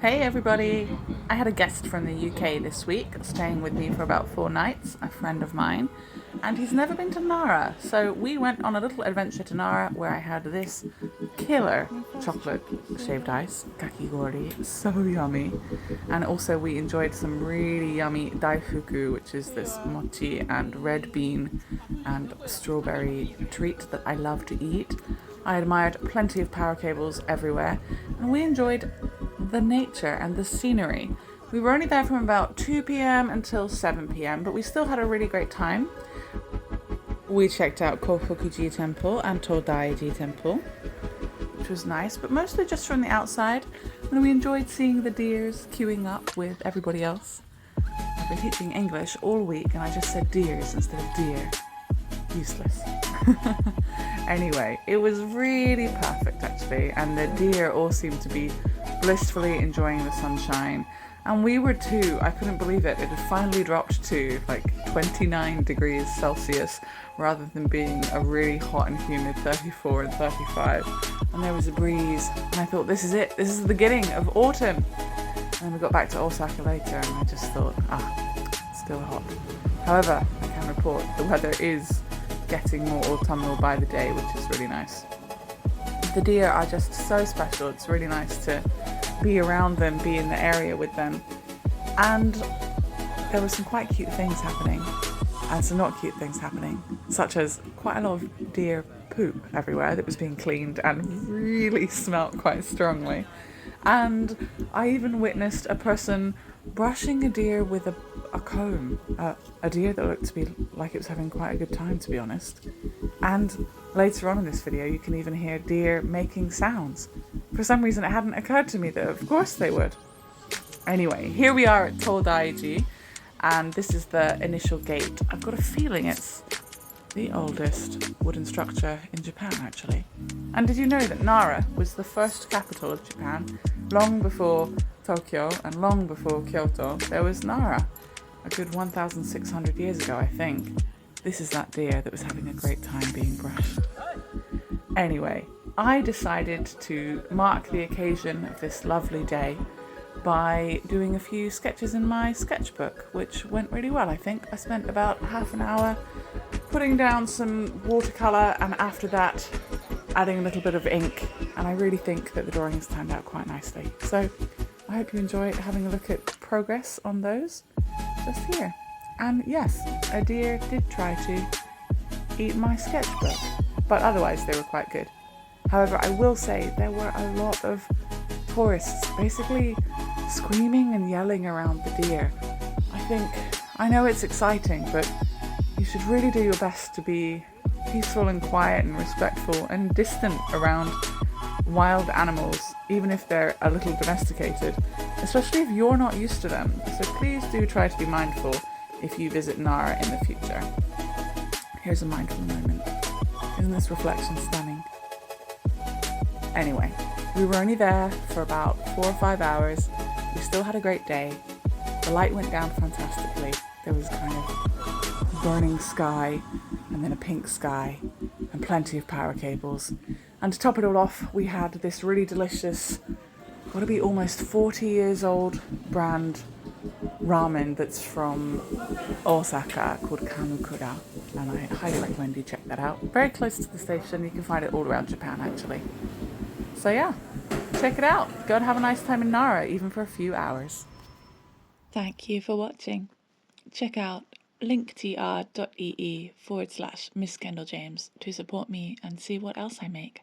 Hey everybody! I had a guest from the UK this week, staying with me for about 4 nights, a friend of mine, and he's never been to Nara. So we went on a little adventure to Nara where I had this killer chocolate shaved ice, kakigori, so yummy. And also we enjoyed some really yummy Daifuku, which is this mochi and red bean and strawberry treat that I love to eat. I admired plenty of power cables everywhere, and we enjoyed the nature and the scenery. We were only there from about 2 p.m. until 7 p.m., but we still had a really great time. We checked out Kofuku Temple and Todai Temple, which was nice, but mostly just from the outside, and we enjoyed seeing the deers queuing up with everybody else. I've been teaching English all week and I just said deers instead of deer. Useless. Anyway, it was really perfect actually, and the deer all seemed to be blissfully enjoying the sunshine, and we were too. I couldn't believe it. It had finally dropped to like 29 degrees Celsius rather than being a really hot and humid 34 and 35, and there was a breeze, and I thought, this is it, this is the beginning of autumn. And then we got back to Osaka later and I just thought, still hot. However, I can report the weather is getting more autumnal by the day, which is really nice. The deer are just so special. It's really nice to be around them, be in the area with them. And there were some quite cute things happening and some not cute things happening, such as quite a lot of deer poop everywhere that was being cleaned and really smelt quite strongly. And I even witnessed a person brushing a deer with a comb, a deer that looked to be like it was having quite a good time, to be honest. And later on in this video you can even hear deer making sounds. For some reason it hadn't occurred to me that of course they would. Anyway, here we are at Todai, and this is the initial gate. I've got a feeling it's the oldest wooden structure in Japan, actually. And did you know that Nara was the first capital of Japan? Long before Tokyo and long before Kyoto, there was Nara. A good 1,600 years ago, I think. This is that deer that was having a great time being brushed. Anyway, I decided to mark the occasion of this lovely day by doing a few sketches in my sketchbook, which went really well, I think. I spent about half an hour putting down some watercolour and after that adding a little bit of ink, and I really think that the drawings turned out quite nicely. So I hope you enjoy having a look at progress on those just here. And yes, a deer did try to eat my sketchbook, but otherwise they were quite good. However, I will say there were a lot of tourists basically screaming and yelling around the deer. I know it's exciting, but you should really do your best to be peaceful and quiet and respectful and distant around wild animals, even if they're a little domesticated, especially if you're not used to them. So please do try to be mindful if you visit Nara in the future. Here's a mindful moment. Isn't this reflection stunning? Anyway, we were only there for about 4 or 5 hours. We still had a great day. The light went down fantastically. There was kind of burning sky and then a pink sky and plenty of power cables. And to top it all off, we had this really delicious, gotta be almost 40 years old brand ramen that's from Osaka called Kamukura, and I highly recommend you check that out. Very close to the station. You can find it all around Japan actually. So yeah, check it out. Go and have a nice time in Nara, even for a few hours. Thank you for watching. Check out linktr.ee/Miss Kendall James to support me and see what else I make.